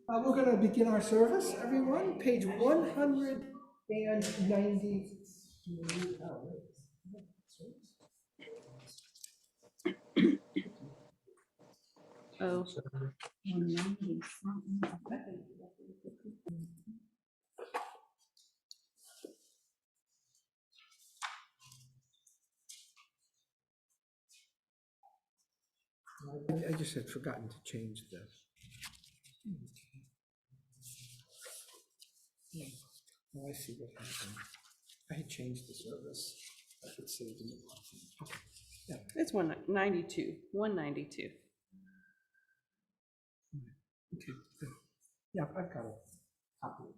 We're going to begin our service, everyone. Page 193. Oh, I just had forgotten to change the. Oh, I see what happened. I had changed the service. I should save the. Okay. Yeah. it's 192. 192. Okay. Good. Yeah, I've got it. Copy it.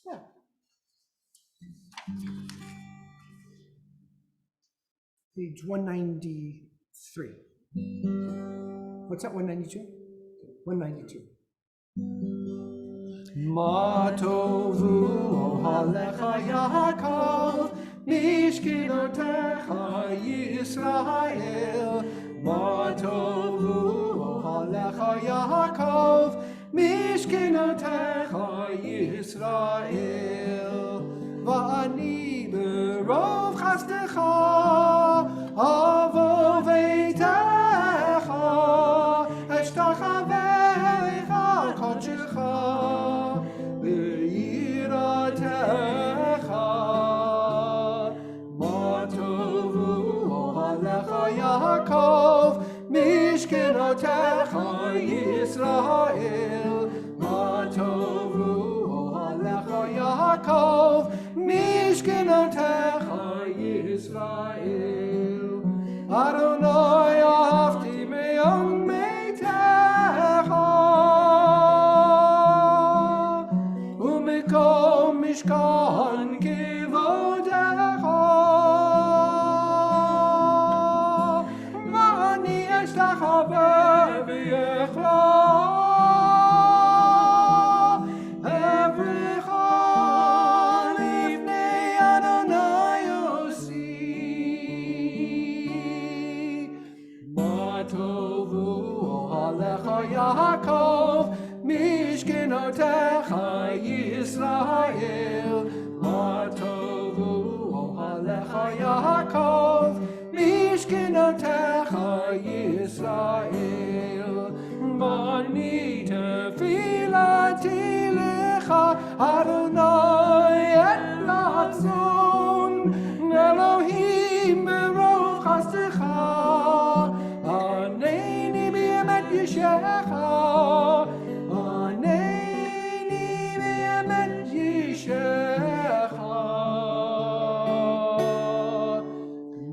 Yeah. Page 193. What's that, 192? 192. Ma tovu ohalecha Yaakov, mishkinotecha Yisrael. Ma tovu ohalecha Yaakov, mishkinotecha Yisrael. Va'ani berov chastecha, avo veitecha, eshtachavecha kodshecha, be'yiratecha. Ma tovu ohalecha Yaakov, mishkenotecha Yisrael. Ma tovu ohalecha Yaakov, mishkenotecha Yisrael. Adonai ahavti me'yom meitecha, u'mikom mishkan kivodecha. Va'ani eshtachave v'yechla, evrecha lifnei Adonai osi. Ma tovu ohalecha Yaakov, mishkenotecha Yisrael. Ma tovu ohalecha Yaakov, mishkenotecha Yisrael. Va'ani tefilati lecha, Adonai et ratzon, Elohim berov chastecha. Aneni b'emet yishecha, Aneni b'emet yishecha.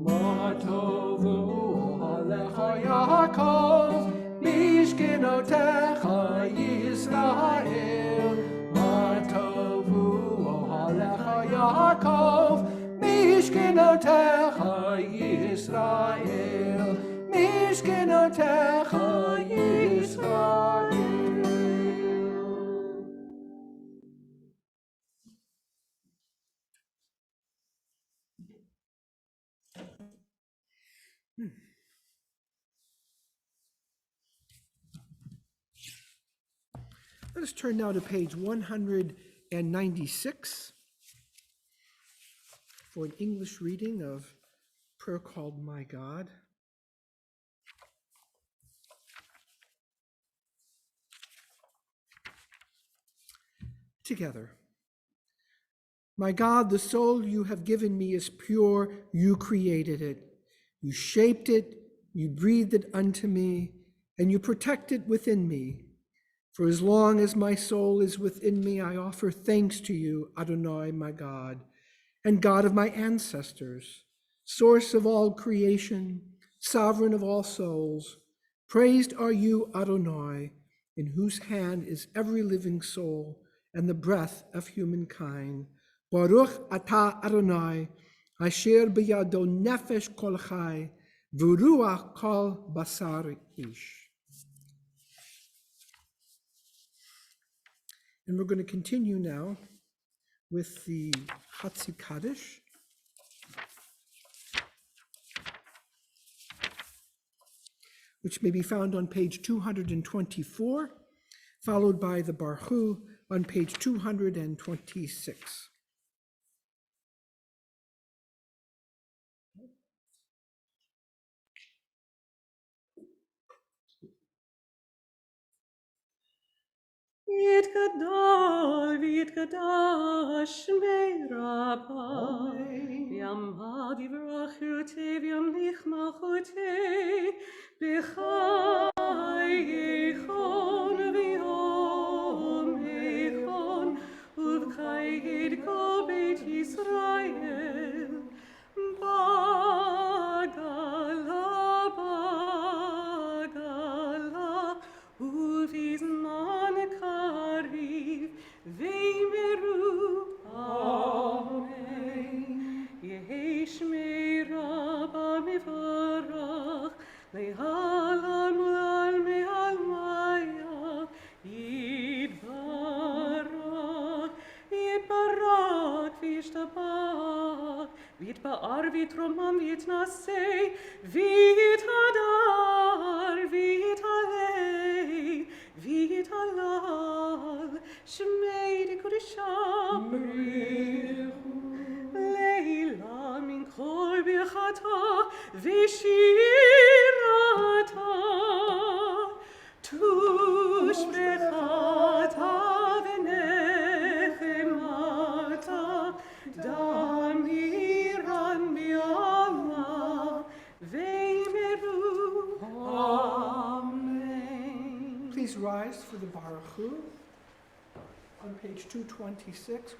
Ma tovu ohalecha Yaakov, mishkenotecha Yisrael. Ma tovu ohalecha Yaakov, mishkenotecha Yisrael. Mishkenotecha Yisrael. Let us turn now to page 196 for an English reading of prayer called My God. Together. My God, the soul you have given me is pure. You created it. You shaped it. You breathed it unto me, and you protect it within me. For as long as my soul is within me, I offer thanks to you, Adonai, my God, and God of my ancestors, source of all creation, sovereign of all souls. Praised are you, Adonai, in whose hand is every living soul and the breath of humankind. Baruch atah Adonai, asher biyado nefesh kol chai, v'ruach kol basar ish. And we're going to continue now with the Hatzi Kaddish. which may be found on page 224, followed by the Barhu on page 226. Yitgadash Meiraba Yamad Yivrachute Vyam Nichmachute B'chai Yichon V'yom Yichon Uv'chai Yidko Beit Yisrael Bagala Uvizman Kariv Veimeru Amen Yehesh Meiraba Mivarach Lehalam Lal Me'al Maya Yidbarach Yidbarach Vishtabach Vidba'ar Vitromam Vitnasei Vitadar Vitalei Vitalal Shmei de Kodesham Leila min kol birchata Vishirata Tush bechata Venechemata Damiran bi'alma Veimeru Amen. Please rise for the Baruchu on page 226.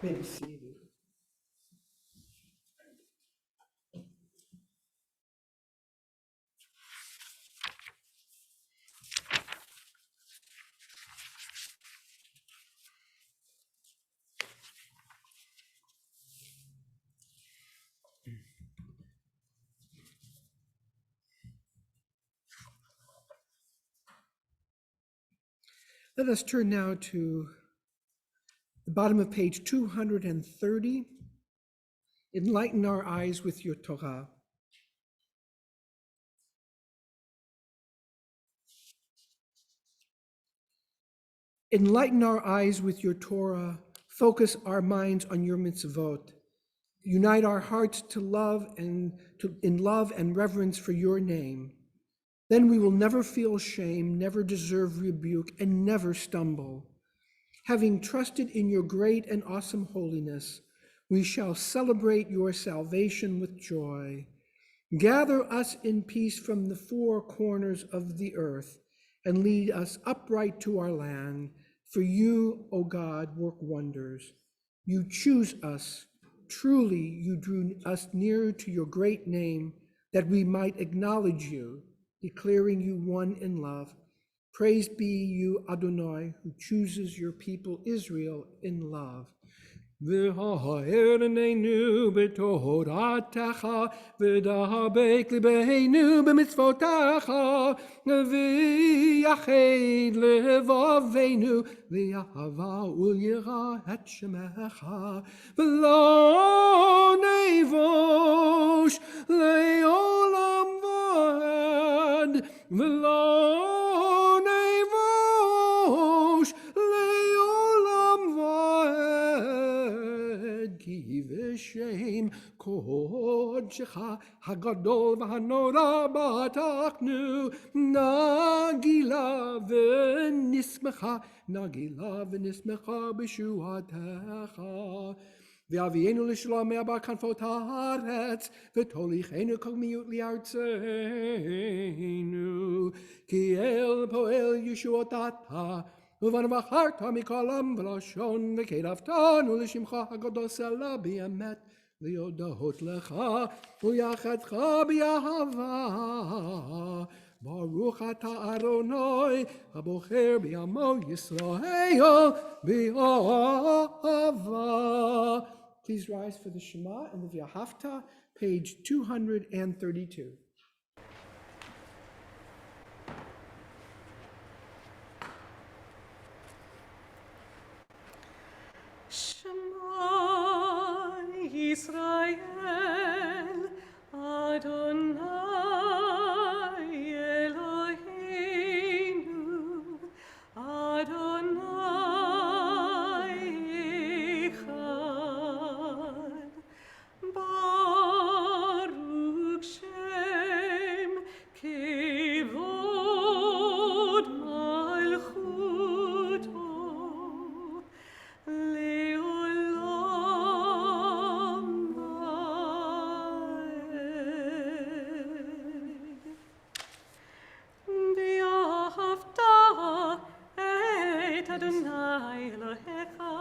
May be seated. Let us turn now to the bottom of page 230. Enlighten our eyes with your Torah. Enlighten our eyes with your Torah. Focus our minds on your mitzvot. Unite our hearts to love and in love and reverence for your name. Then we will never feel shame, never deserve rebuke, and never stumble. Having trusted in your great and awesome holiness, we shall celebrate your salvation with joy. Gather us in peace from the four corners of the earth and lead us upright to our land. For you, O God, work wonders. You choose us. Truly, you drew us nearer to your great name that we might acknowledge you, declaring you one in love. Praised be you, Adonai, who chooses your people Israel in love. והארננו בתורתך, ודבק לבנו במצוותיך, ויחד לבבינו לאהבה וליראה את שמך, ולא נבוש לעולם ועד, ולא נבוש לעולם ועד, כי בשם קודשך הגדול והנורא בטחנו, נגילה ונשמחה בשועתך. ואבינו לשלום מארבע כנפות הארץ, ותוליכנו קוממיות לארצנו, כי אל פועל ישועות אתה, ובנו בחרת מכל עם ולשון, וקרבתנו לשמך הגדול סלה באמת, להודות לך וליחדך באהבה. ברוך אתה אדוני הבוחר בעמו ישראל באהבה. Please rise for the Shema and the V'ahavta, page 232. Shema Yisrael, Adonai Eloheinu, Adonai Echad. Baruch Shem Kevod Malchuto Leolam Vaed. Be'ahavta et Adonai Elohecha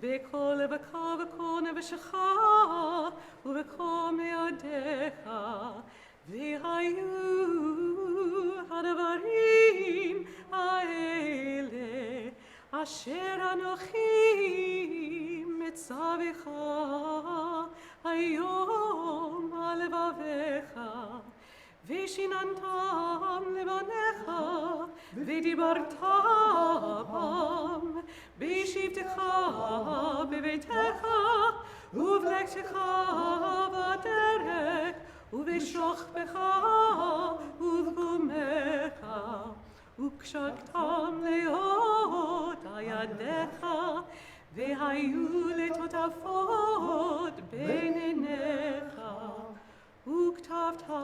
בכל לבך וכל נפשך ובכל מאודיך, והיו הדברים האלה אשר אנוכי מצווך היום על לבביך, ושיננתם לבניך ודיברת בם בשבתך בביתך ובלכתך בדרך ובשוכבך ובקומך, וקשרתם להיות על ידיך, והיו לטוטפות בין עיניך, וכתבתם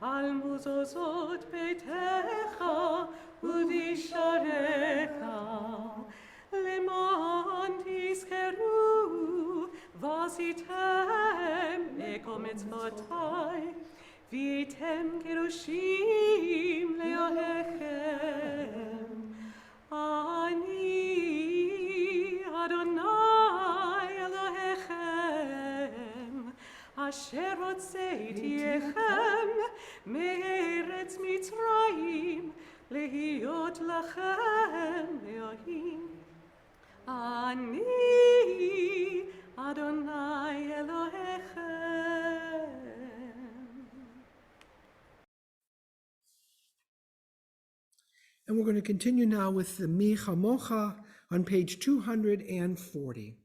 על מזוזות ביתך ובשעריך, למען תזכרו ועשיתם בכל מצוותיי, והייתם קדושים לאלוהיכם. אני אדוני אלוהיכם, אשר הוצאתיכם מארץ מצרים, להיות לכם אלוהים. אני אדוני אלוהיכם. And we're going to continue now with the Mi Chamocha on page 240.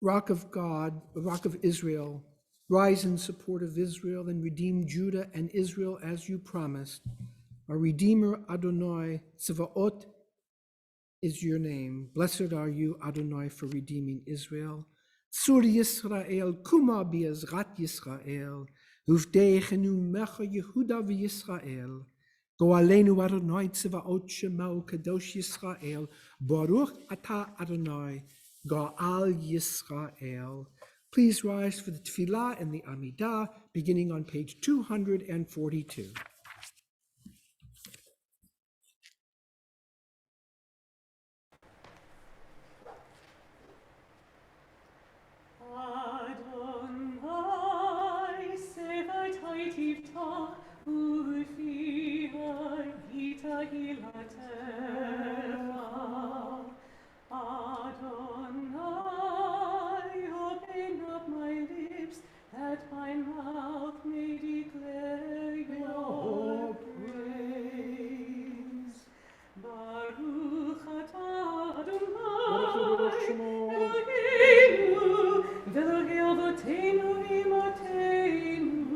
Rock of God, the Rock of Israel, rise in support of Israel and redeem Judah and Israel as you promised. Our Redeemer Adonai Tsevaot is your name. Blessed are you, Adonai, for redeeming Israel. Sur Yisrael, kuma bi'ezrat Yisrael, uvdeichenu mecha Yehuda v'Yisrael. Go aleinu Adonai Tsevaot Shemo Kadosh Yisrael, Baruch Ata Adonai, Ga'al Yisrael. Please rise for the Tefillah and the Amidah, beginning on page 242. Adonai, Sevai Taitivta, Ufia, Gita Hilatefa. Adonai, open up my lips, that my mouth may declare your praise. Baruch atah Adonai, Eloheinu, Elohei Avotenu v'Imateinu,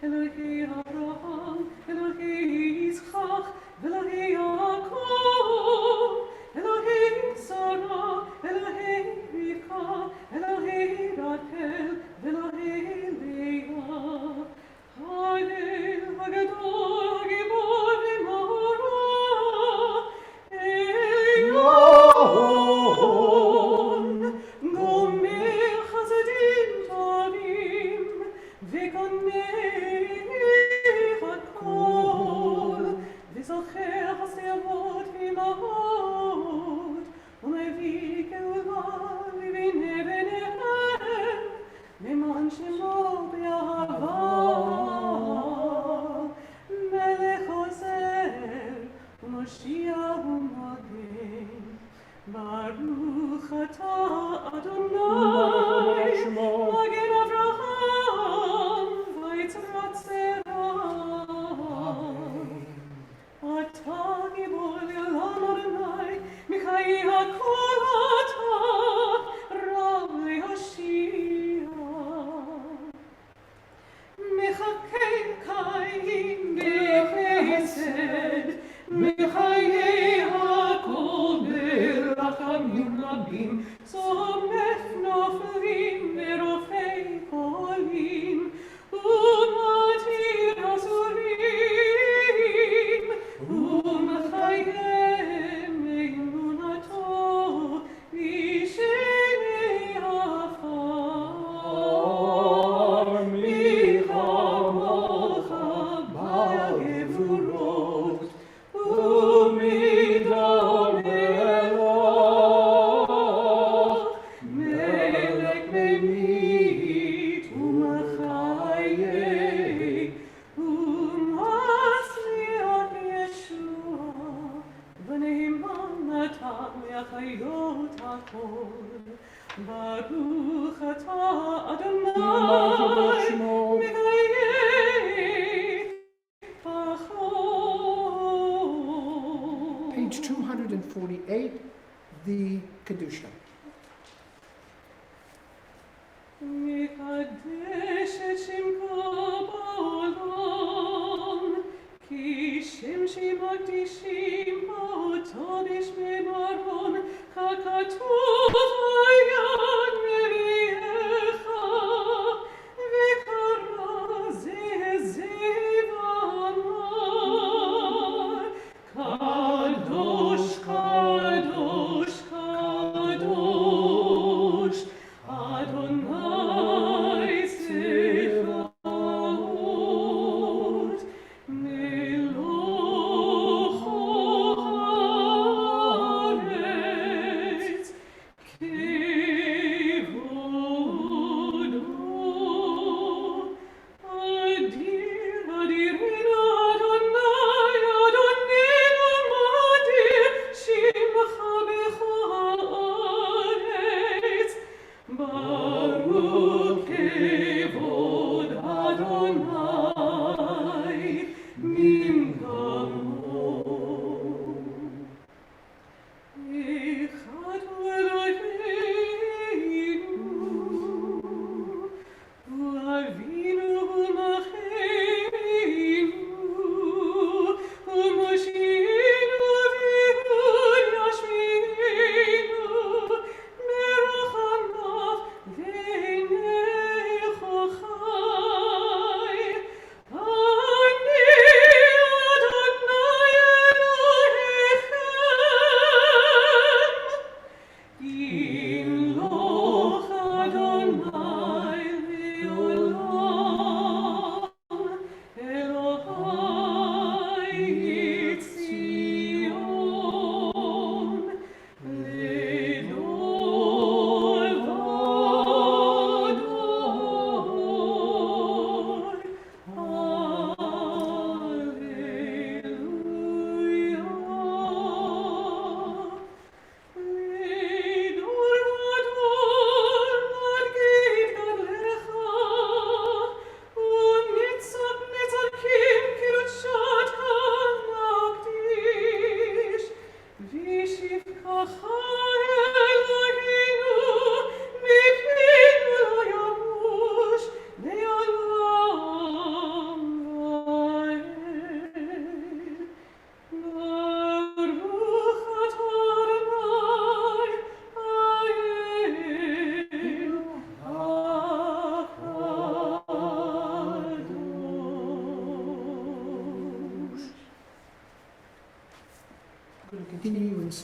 Elohei Abraham, Elohei Yitzchak, Elohei Yaakov, Elohei Sarah, Elohei Rivka, Elohei Rachel, Elohei Leah. Hallel, Hagadol, Hagibor, V'Mara, Elyon, Gomer Chasadim Tovim, V'Gonei Hakol, V'Zocher Hasevot V'Imahot, U'Mevii Geulah V'Vinei B'neihem, V'Man Shemo B'Ahava, Melech Ozer, U'Moshiach U'Magen. Baruch atah Adonai, Magen Avraham, V'Yitzrat Zerah. Atah Gibor Le'olam Adonai, Michai HaKol atah, Rai Hoshia. Mechakei Kaim B'Chesed, Mechayei HaKol B'Rachamim Rabim, Somef Noflim V'Rofei Polim, U'Matir Asurim, U'Mechayem Emunato, V'Shenei Afar, Michamocha Ba'Gevurot, U'Midon Elach, Melech Memit U'Machayei, U'Masliach Yeshua, V'Neiman Atah Le'achayot HaKol. Baruch atah Adonai, Mechayei Bachol. Page 248, the Kedusha. Mekadesh et Shemko ba'olam, ki Shem shemakdishim ba'oto b'shmei Maron, kakatuv hayad me'viecha, v'kara zeh v'amar, kadosh, kadosh, kadosh.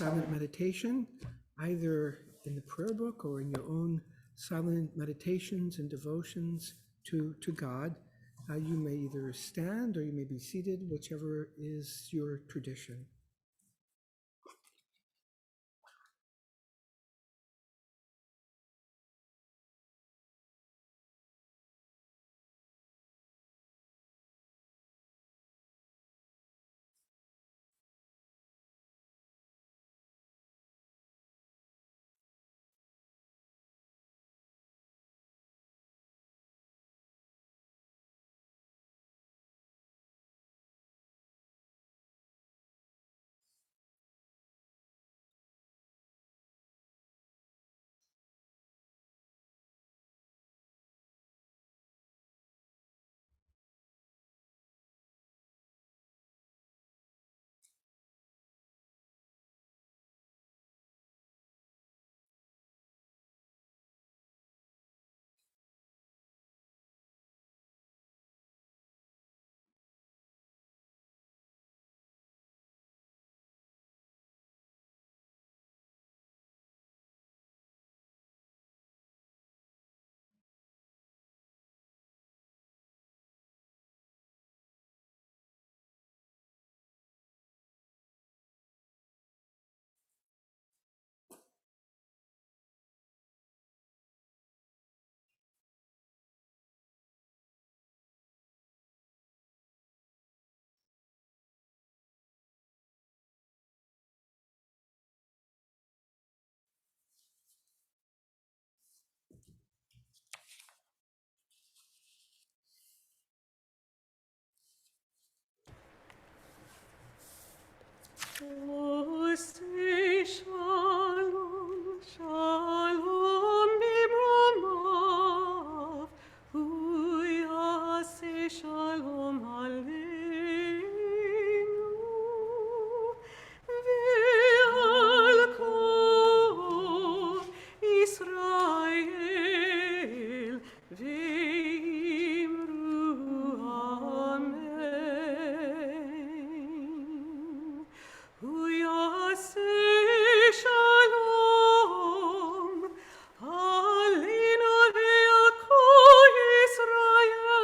silent meditation, either in the prayer book or in your own silent meditations and devotions to God. You may either stand or you may be seated, whichever is your tradition. Oh, say shalom, shalom bimromav, hu yaseh shalom aleinu, ve'al kol Israel, ve'imru amen. Hu yaseh shalom aleinu ve'al kol Israel,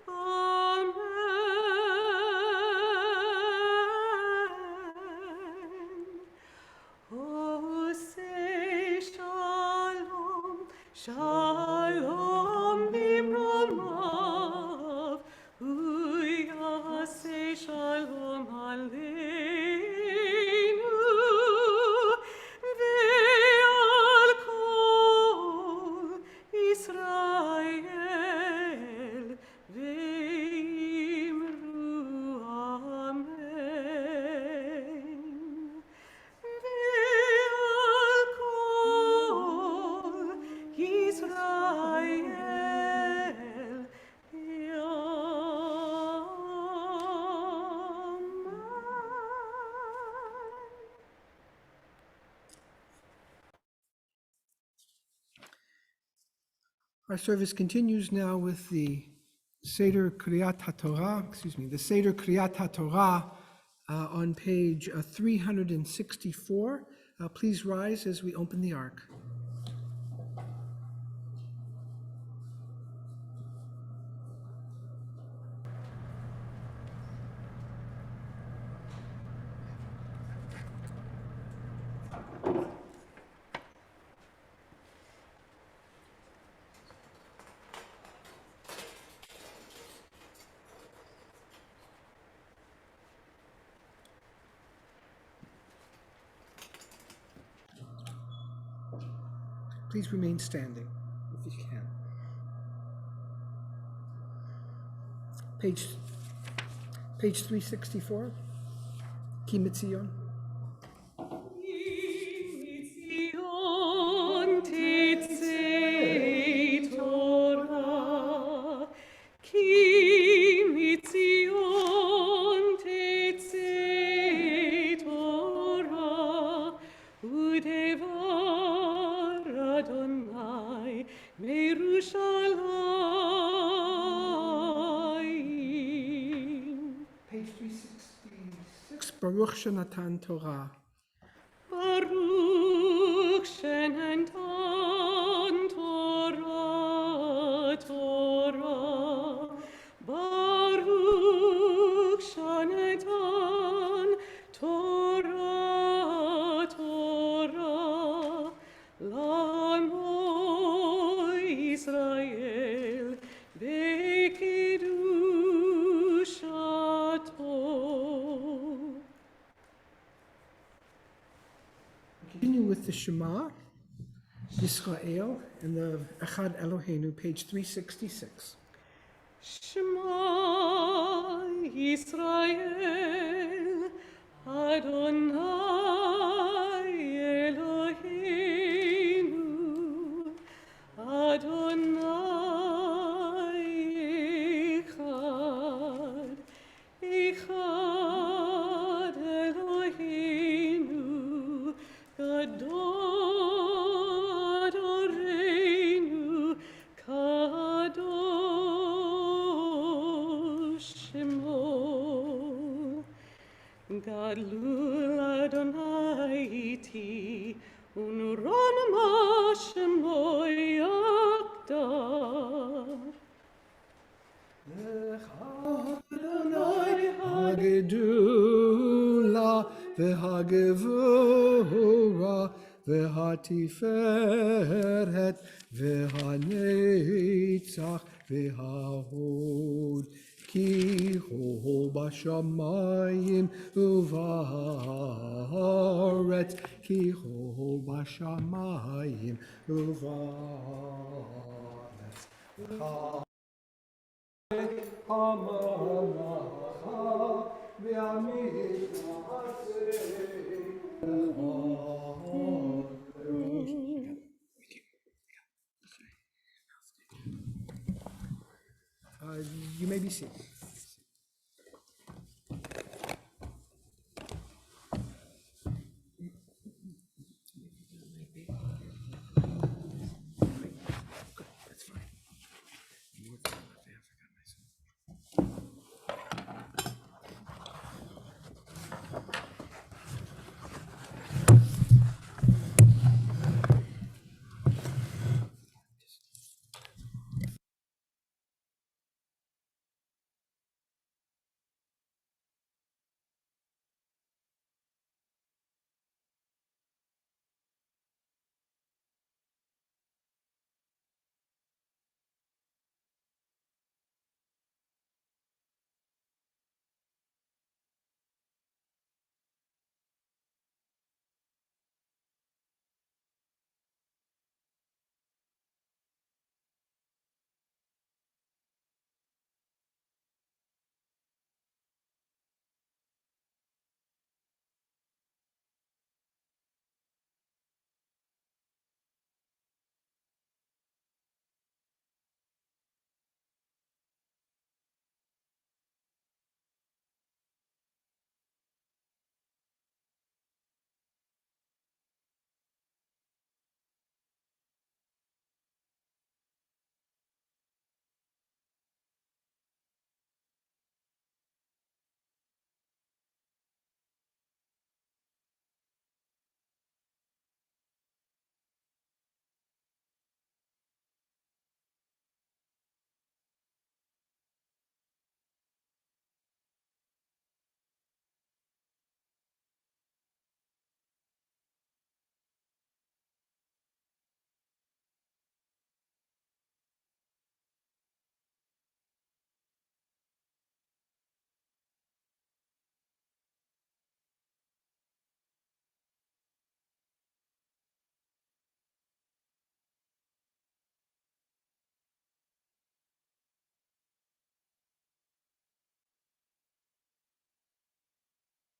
amen. Oh, say shalom, shalom bimromav, hu yaseh shalom aleinu, ve'al kol Israel, ve'imru amen. Ve'al kol Yisrael Amen. Our service continues now with the Seder Kriyat HaTorah, the Seder Kriyat HaTorah on page 364. Please rise as we open the Ark. Please remain standing if you can. Page 364, Ki Mitzion. Mitzion tetzei Torah, ki mitzion tetzei Torah, udevar Adonai meYerushalayim. Page 366, Baruch Shenatan Torah. Baruch Shenatan Torah, Torah. Baruch Shenatan Torah, Torah. Lamo Israel Bekidushato. Continue with the Shema, Yisrael, and the Echad Eloheinu, page 366. Shema Yisrael, Adonai Eloheinu, Adonai Echad, Echad Eloheinu, Gadol Adoreinu, Kadosh Shemo. Gadlul Adonai iti, unuron ma Shemo yakdar. Hagedula v'hagevura v'hatiferet v'hanetzach v'hahod ki hu b'shamayim uvaretz ki hu b'shamayim uvaretz you may be seated. That's fine.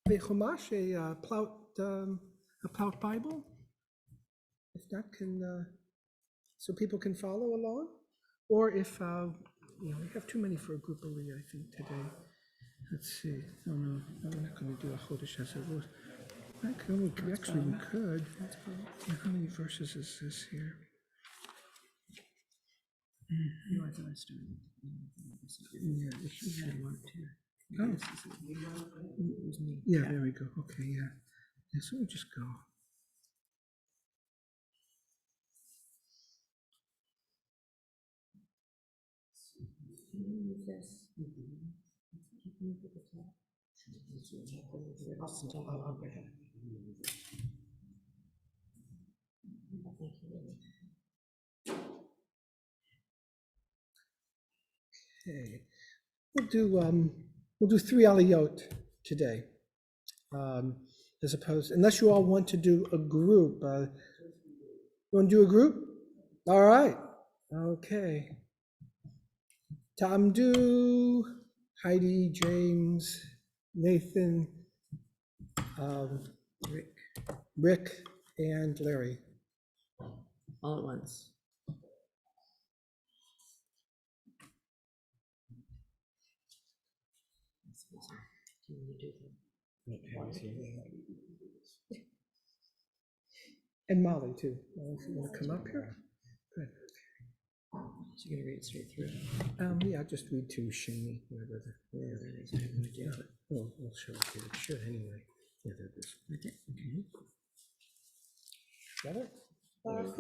A chumash, a plot Bible, if that can, so people can follow along, or if we have too many for a group of I think today. Let's see. Oh no, we're not going to do a chodesh Hazarut. Actually, we could. How many verses is this here? Yeah, this should work too. Oh. It was me. Yeah, there we go. Okay, yeah. Yeah, so we'll just go. Move this. Move it to the top. Okay. We'll do 3 aliyot today. As opposed, unless you all want to do a group. You want to do a group? All right. Okay. Tamdu, Heidi, James, Nathan, Rick, and Larry. All at once. Do you want to do And Molly, too. Molly, if you want to come up here? Good. So you're gonna read it straight through. Yeah, I'll just read to Shani, whatever it is. I have no idea, but we'll show it here. It should anyway. Yeah, there it is. Okay. Got it? Baruch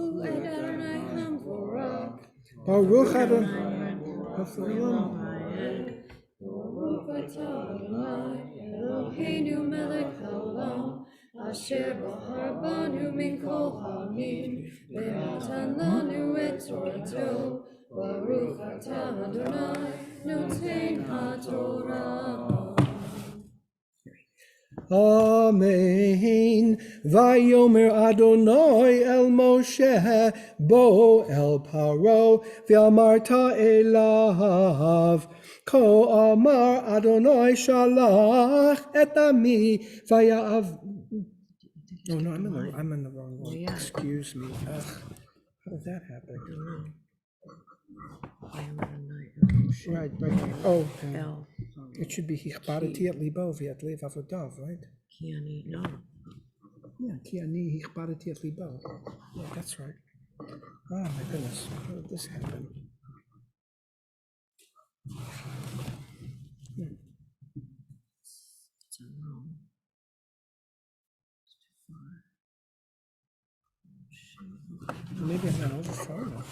Baruch Adonai. Baruch atah Adonai, Eloheinu melech haolam, asher bahar banu min kol ha'amim, ve'natan lanu et torato. Baruch atah Adonai, noten haTorah. Amen. Vayomer Adonai el Moshe bo el Paro ve'amarta elav ko amar Adonai shalach et ami vaya'av. Oh no, I'm in the wrong one. Yeah. Excuse me. Ugh. How did that happen? Right here. Oh, L. it should be hichbarati et libo v'et lev avodav, right? Kiani, no. Yeah, ki ani hichbarati et libo. Yeah, that's right. Oh my goodness, how did this happen? It's wrong. Maybe I'm not over far enough.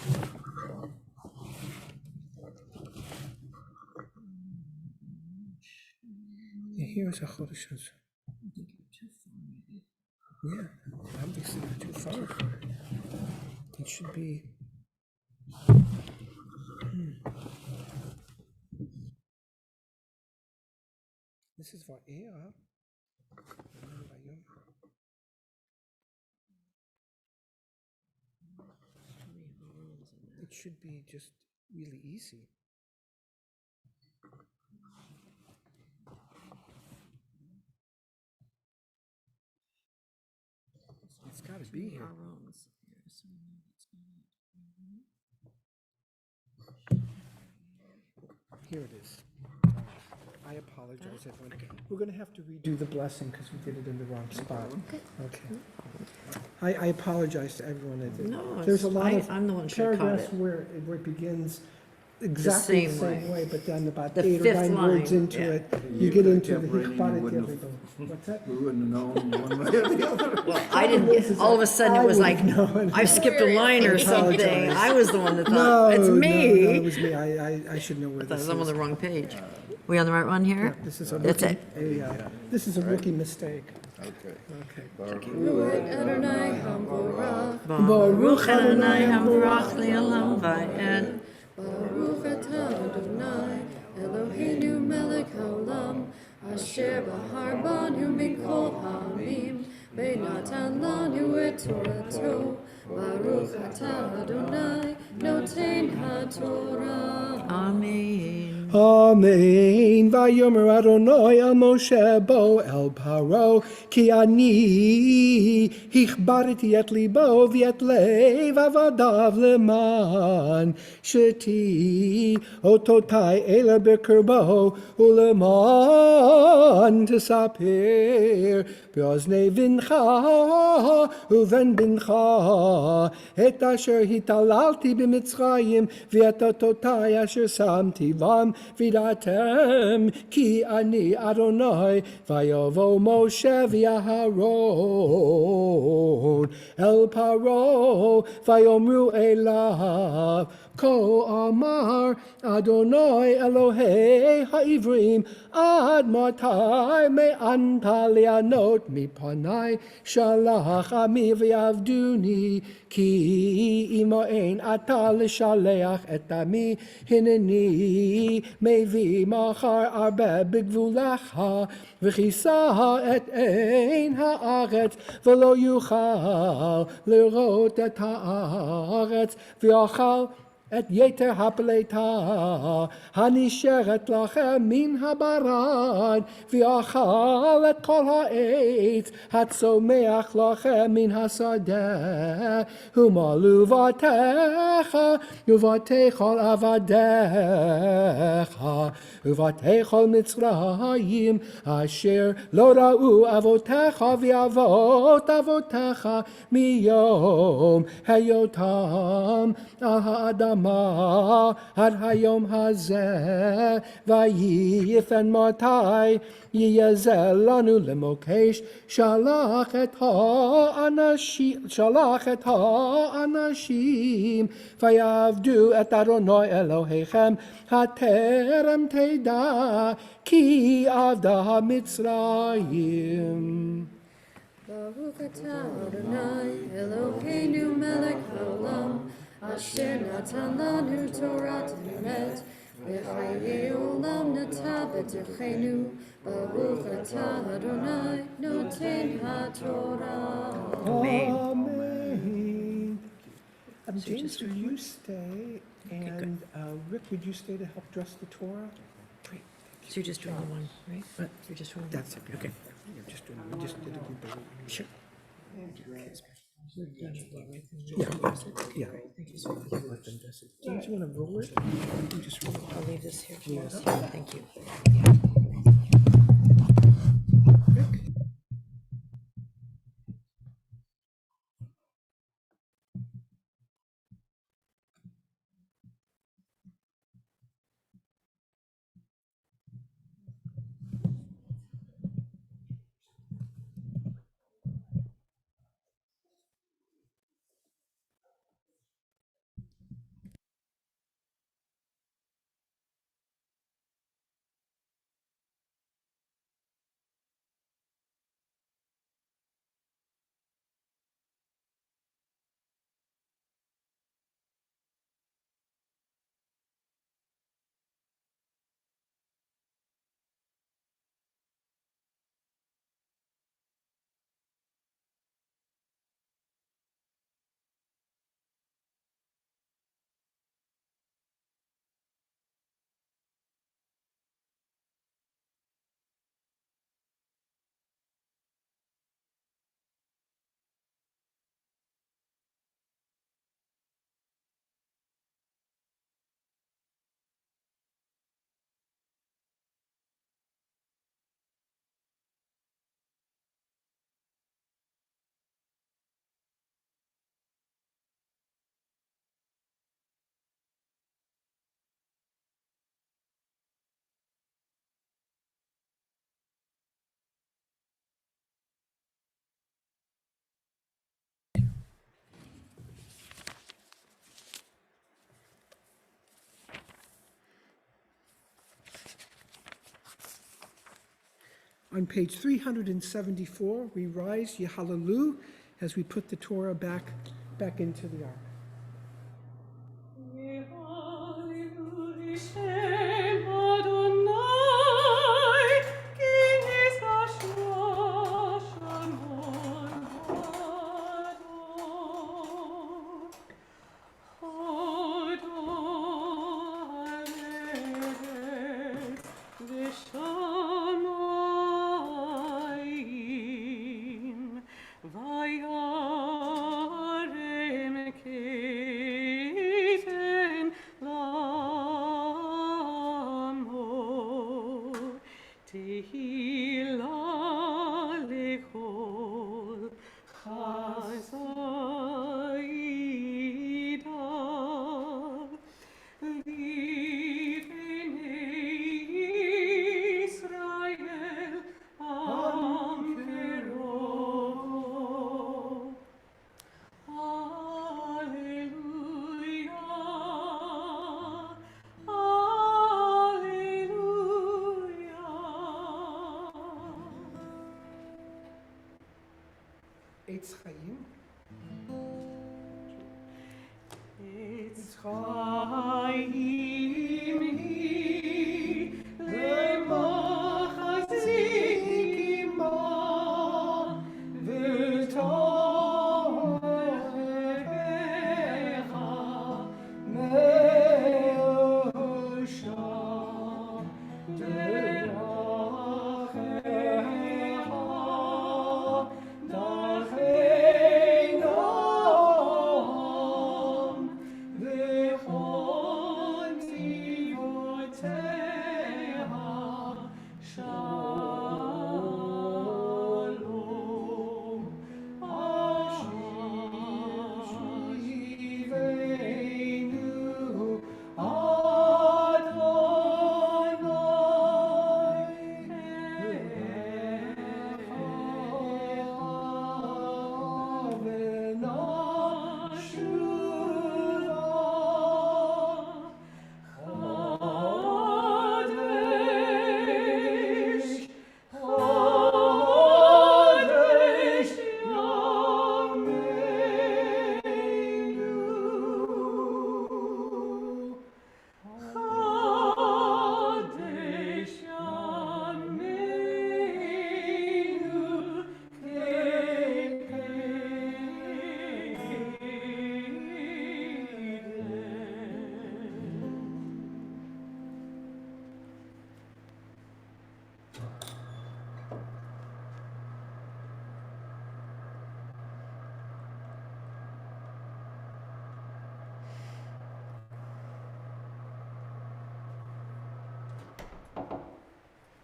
Yeah, here's a chodesh. Yeah, obviously not too far. It should be. This is Va'era. It should be just really easy. It's got to be here. Here it is. I apologize, everyone. We're going to have to redo the blessing because we did it in the wrong spot. Okay. I apologize to everyone. No, There's a lot of I'm the one who should have caught paragraphs it. where it begins exactly the same same way, but then about The 8 or fifth 9 words line, into yeah. it, you get into the kept reading, you hichbarit wouldn't yevrigo. What's that? We wouldn't have known one way or the other. Well, I didn't get, all of a sudden it was like, I skipped a line or something. I was the one that thought, it's No, me. it was me. I should know where I thought this I'm on the is. wrong page. We on the right one here? This is a That's rookie, it. this is a rookie mistake. Okay. Okay. Baruch Adonai hamvorach, Baruch Adonai hamvarach le'olam va'ed. Baruch atah Adonai, Eloheinu melech haolam, asher bahar banu min kol ha'amim, ve'natan lanu et torato. Baruch atah Adonai, noten haTorah. Amen. Amen. Vayomer Adonai el Moshe bo el Paro ki ani hichbariti et libo v'et lev avadav leman sheti ototai ele bekerbo uleman tesaper beoznei vincha uven bincha et asher hitalalti b'Mitzrayim v'et ototai asher samti vam vidatem ki ani Adonai vayovo Moshe v'Aharon el Paro vayomru elav ko amar Adonai Elohei ha'ivrim ad matai me'anta lianot mipanai shalach ami v'yavduni ki imo ein ata l'shaleach et ami hineni mevi machar arbe b'gvulecha v'chisa et ein haaretz v'lo yuchal lirot et haaretz v'yachal et yeter hapeleta hanisheret lachem min habarad v'achal et kol ha'etz hatzomeach lachem min hasadeh humalu vatecha uvatechol avadecha uvatechol mitzrayim asher lo ra'u avotecha v'avot avotecha miyom heyotam al ha'adam ad hayom hazeh vayifen matai yiyazel lanu lemokesh shalach et ha'anashim vayavdu et Adonai Elohechem haterem teda ki avda Mitzrayim. Baruch atah Adonai Eloheinu melech haolam asher natan lanu Torah emet v'chayei olam nata b'derechenu Baruch atah Adonai noten haTorah. Amen. James, will you stay? And Rick, would you stay to help dress the Torah? Great. So you're just doing the one, right? You're just doing the That's okay. Okay. We just did a group of Sure. Yeah. Let them dress it. James, you want to roll it? You just roll it. I'll leave this here. Thank you. Rick? On page 374, we rise Yehalelu as we put the Torah back into the ark.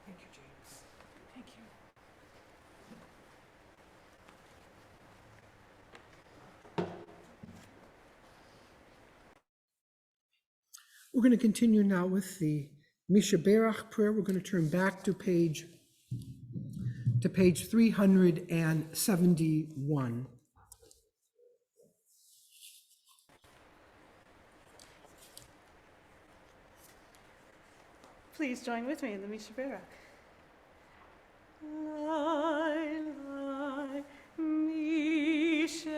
Thank you, James. Thank you. We're going to continue now with the Mishaberach prayer. We're going to turn back to page 371. Please join with me in the Mishaberach. Lai, lai, Mishaberach,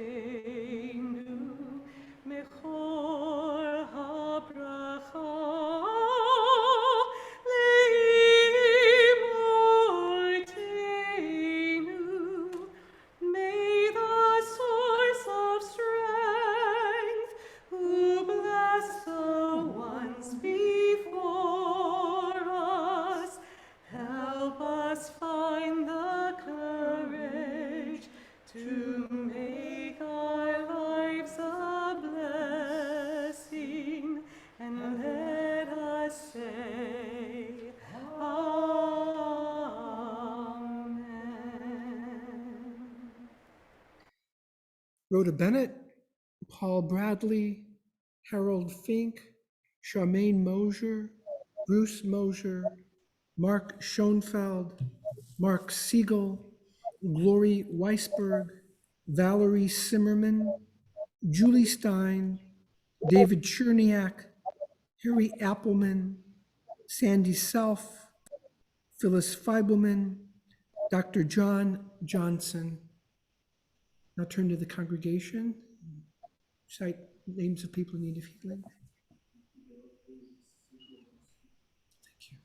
Avoteinu, Mechor habracha, Leimorteinu. May the source of strength, who bless the ones before us, help us find the courage to make our lives a blessing, and let us say, Amen. Rhoda Bennett, Paul Bradley, Harold Fink, Charmaine Mosier, Bruce Mosier, Mark Schoenfeld, Mark Siegel, Glory Weisberg, Valerie Simmerman, Julie Stein, David Cherniak, Harry Appleman, Sandy Self, Phyllis Feibelman, Dr. John Johnson. Now turn to the congregation. Cite names of people in need of healing. Thank you.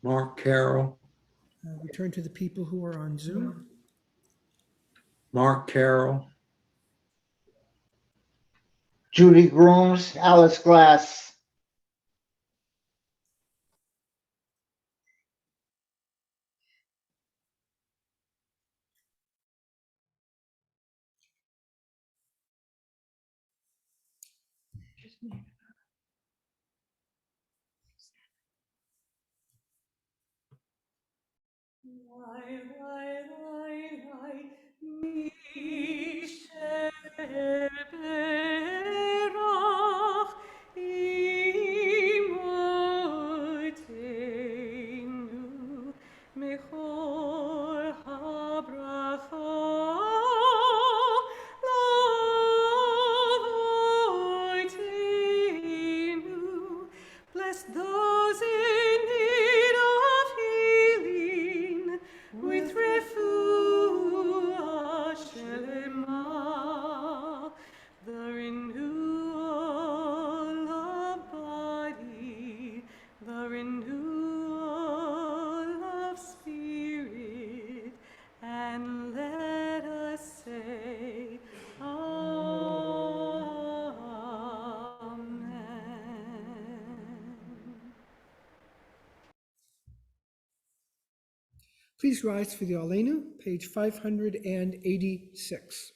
Mark Carroll, We turn to the people who are on Zoom. Mark Carroll, Judy Grooms, Alice Glass. Lai, lai, lai, lai, Mishaberach, Imoteinu, Mechor habracha, Lavoteinu. Bless those in need of healing. Please rise for the Alenu, page 586.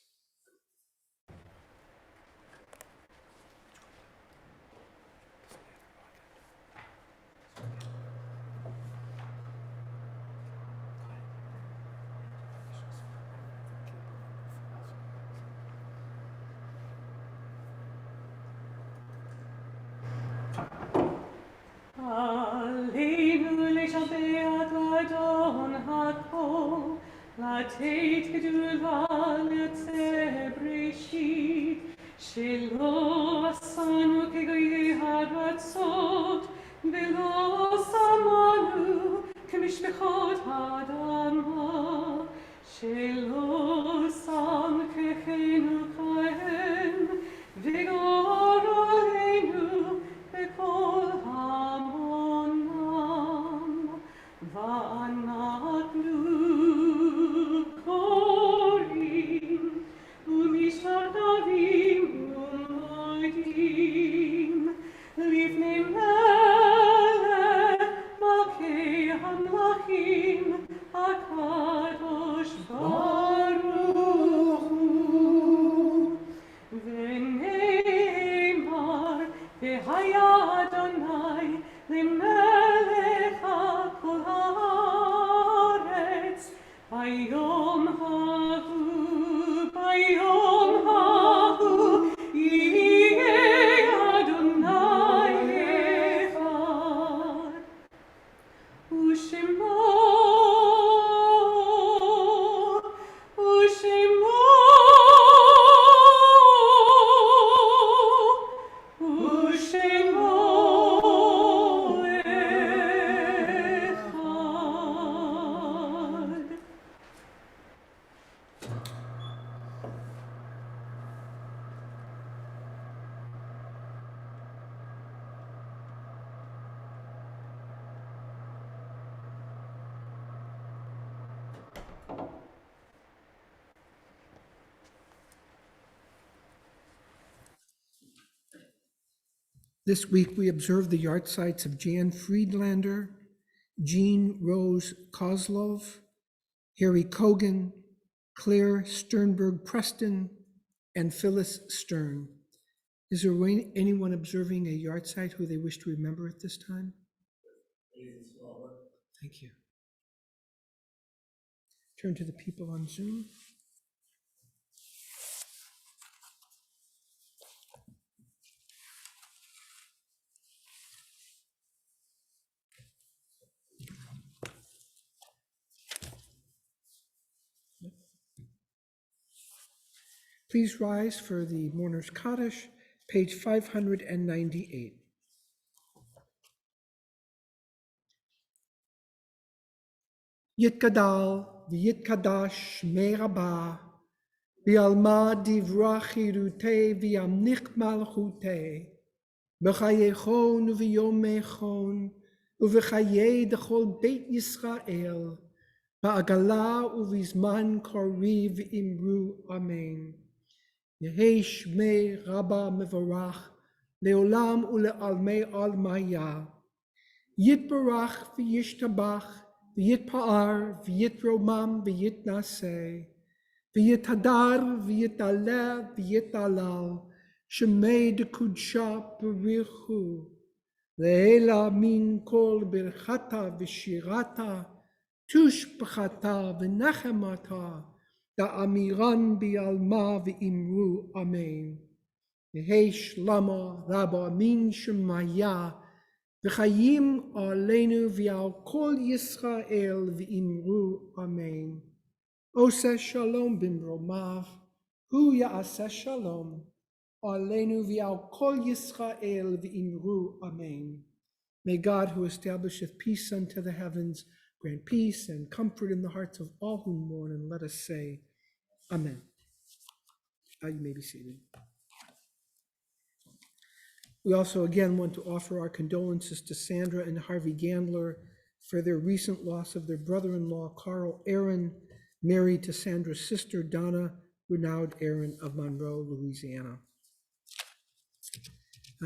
Alleluia, Shabbat, Adon Hakol, Lateit Gedula, Letze Breshit, Shelo Asanu Kegoye Haratzot, Velo Samanu, Kemishmechot Adama, Shelo Sam Kechenu Kahen, Vigor Aleinu, Bekol Hamonam, Va'anatnu Korim, Umishardavim Umoidim, Livnei Melech, Malkei Hamlachim, HaKadosh Baruch Hu. ונאמר, והיה אדוני למלך על כל הארץ, ביום ההוא יהיה אדוני אחד, ושמו אחד. This week we observe the yahrzeits of Jan Friedlander, Jean Rose Kozlov, Harry Kogan, Claire Sternberg Preston, and Phyllis Stern. Is there anyone observing a yahrzeit who they wish to remember at this time? Thank you. Turn to the people on Zoom. Please rise for the Mourner's Kaddish, page 598. Yitkadal v'yitkadash Shmei Rabbah v'alma divra chirutei v'yamnich malchutei b'chayechon v'yomechon uv'chayei dechol Beit Yisrael ba'agala uv'izman kori v'imru Amen. Yehei Shmei Rabbah mevarach leolam ule'almei almaya Yitbarach v'yishtabach v'yitpa'ar v'yitromam v'yitnaseh v'yitadar v'yitaleh v'yitalal shemei dekudsha b'richu le'ela min kol birchata v'shirata tushbachata v'nachemata da'amiran bi'alma v'imru Amen. Yehei shlama rabba min shemaya V'chayim aleinu v'al kol Yisrael v'imru Amen. Oseh shalom b'mromav, hu ya'aseh shalom, aleinu v'al kol Yisrael v'imru Amen. May God, who establisheth peace unto the heavens, grant peace and comfort in the hearts of all who mourn, and let us say, Amen. You may be seated. We also again want to offer our condolences to Sandra and Harvey Gandler for their recent loss of their brother-in-law, Carl Aaron, married to Sandra's sister, Donna Renaud Aaron of Monroe, Louisiana.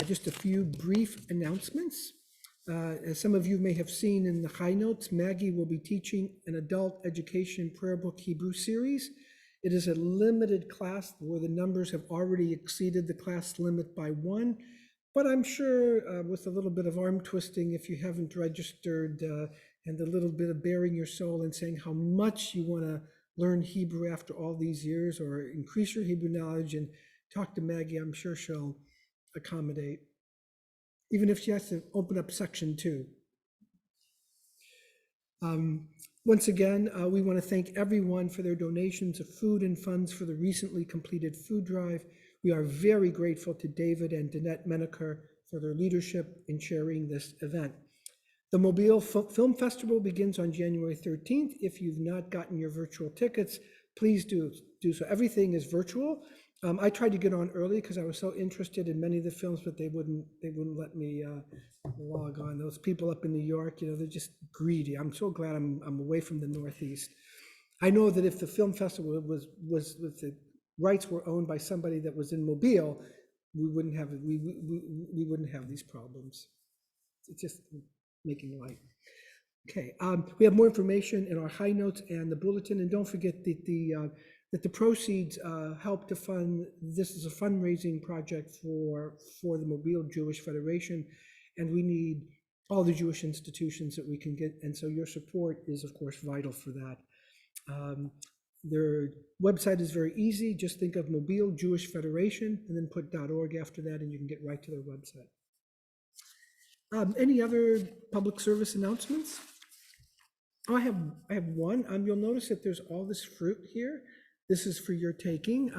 Just a few brief announcements. As some of you may have seen in the high notes, Maggie will be teaching an adult education prayer book Hebrew series. It is a limited class where the numbers have already exceeded the class limit by 1. But I'm sure with a little bit of arm twisting, if you haven't registered, and a little bit of bearing your soul and saying how much you want to learn Hebrew after all these years, or increase your Hebrew knowledge, and talk to Maggie, I'm sure she'll accommodate, even if she has to open up section 2. Once again, we want to thank everyone for their donations of food and funds for the recently completed food drive. We are very grateful to David and Danette Menaker for their leadership in chairing this event. The Mobile Film Festival begins on January 13th. If you've not gotten your virtual tickets, please do so. Everything is virtual. I tried to get on early because I was so interested in many of the films, but they wouldn't let me log on. Those people up in New York, they're just greedy. I'm so glad I'm away from the Northeast. I know that if the film festival was if the rights were owned by somebody that was in Mobile, we wouldn't have these problems. It's just making light. Okay, we have more information in our high notes and the bulletin, and don't forget that the proceeds help to fund, this is a fundraising project for the Mobile Jewish Federation, and we need all the Jewish institutions that we can get, and so your support is of course vital for that. Their website is very easy. Just think of Mobile Jewish Federation and then put .org after that, and you can get right to their website. Any other public service announcements? Oh, I have one. You'll notice that there's all this fruit here. This is for your taking.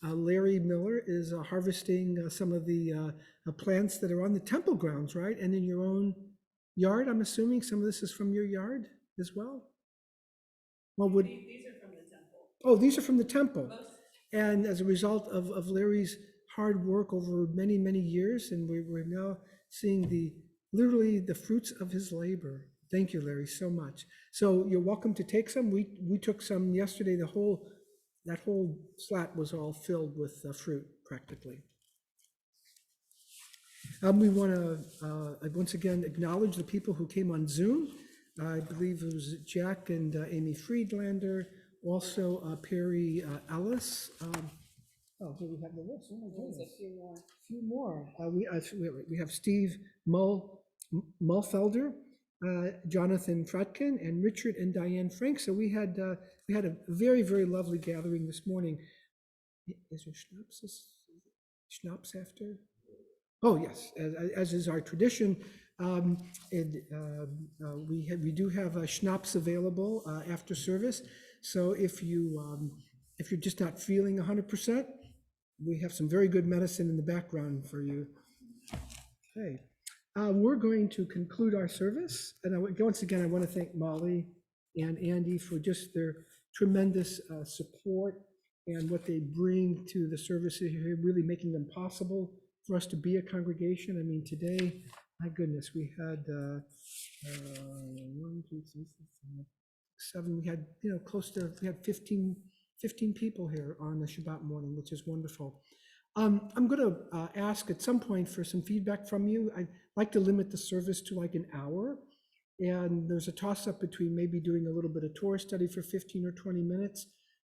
Larry Miller is harvesting some of the plants that are on the temple grounds, right? And in your own yard, I'm assuming some of this is from your yard as well? Well, These are from the temple. Oh, these are from the temple. And as a result of Larry's hard work over many, many years, and we're now seeing literally the fruits of his labor. Thank you, Larry, so much. So you're welcome to take some. We took some yesterday. That whole slat was all filled with fruit practically. We want to once again acknowledge the people who came on Zoom. I believe it was Jack and Amy Friedlander, also Perry Ellis. Oh, here we have the list. Oh my goodness. There's a few more. Few more. We have Steve Mulfelder, Jonathan Fratkin, and Richard and Diane Frank. So we had a very, very lovely gathering this morning. Is there schnapps after? Oh yes, as is our tradition. We do have a schnapps available after service. So if you're just not feeling 100%, we have some very good medicine in the background for you. Okay, we're going to conclude our service. And once again, I want to thank Molly and Andy for just their tremendous support and what they bring to the services here, really making them possible for us to be a congregation. I mean, today, my goodness, we had 1, 2, 3, 4, 5, 7. We had, we had 15 people here on the Shabbat morning, which is wonderful. I'm going to ask at some point for some feedback from you. I'd like to limit the service to like an hour. And there's a toss-up between maybe doing a little bit of Torah study for 15 or 20 minutes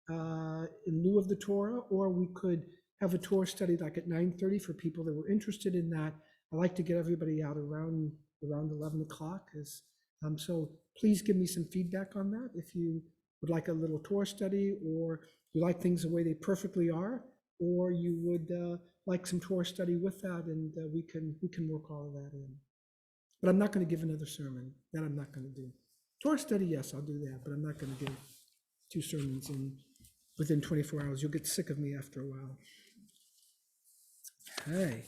in lieu of the Torah, or we could have a Torah study like at 9:30 for people that were interested in that. I like to get everybody out around 11 o'clock. So please give me some feedback on that. If you would like a little Torah study, or you like things the way they perfectly are, or you would like some Torah study with that, and we can work all of that in. But I'm not going to give another sermon. That I'm not going to do. Torah study, yes, I'll do that, but I'm not going to give 2 sermons within 24 hours. You'll get sick of me after a while. Okay,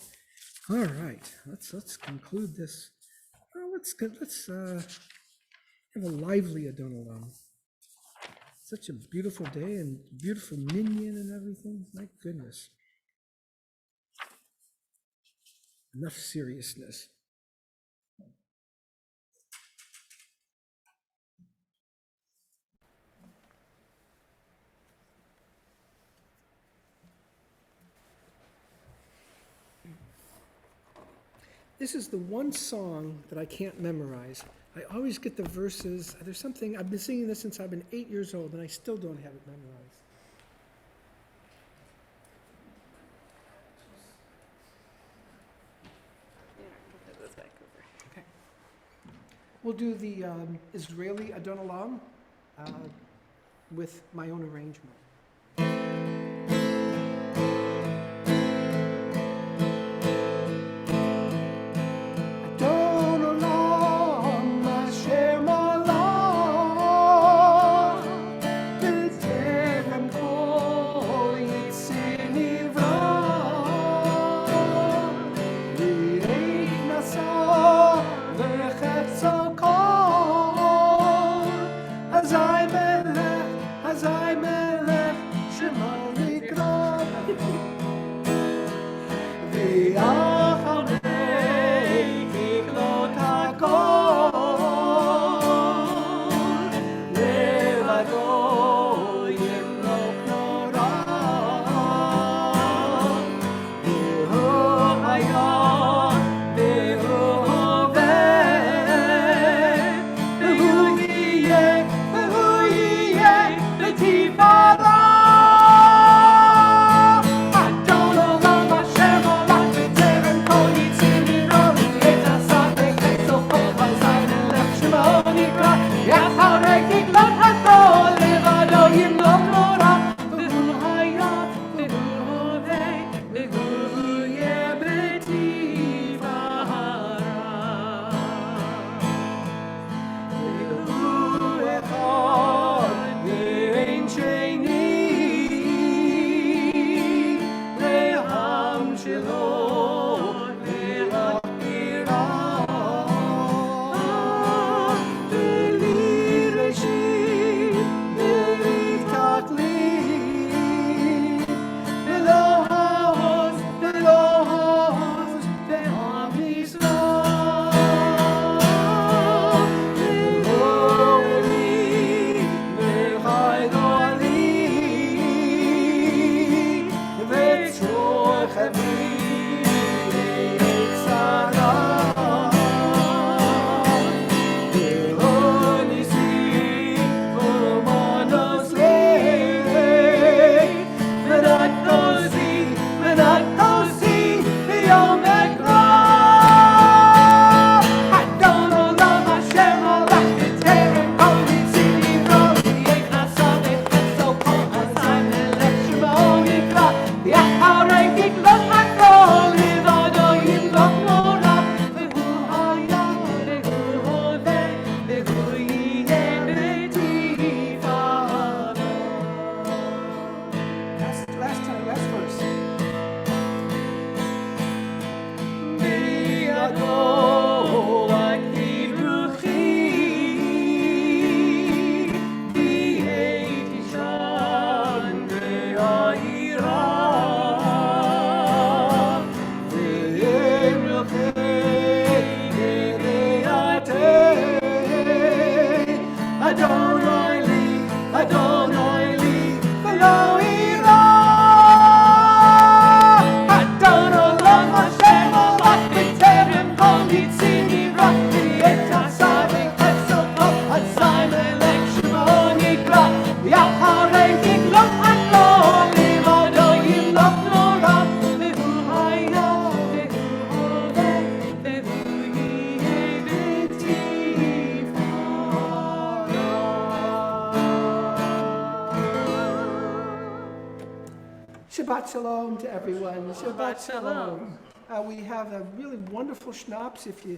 all right. Let's conclude this. Well, let's have a lively Adonolam. Such a beautiful day and beautiful minyan and everything. My goodness. Enough seriousness. This is the one song that I can't memorize. I always get the verses. There's something, I've been singing this since I've been 8 years old, and I still don't have it memorized. Okay. We'll do the Israeli Adon Olam with my own arrangement. Shabbat Shalom to everyone. Shabbat Shalom. We have a really wonderful schnapps. If you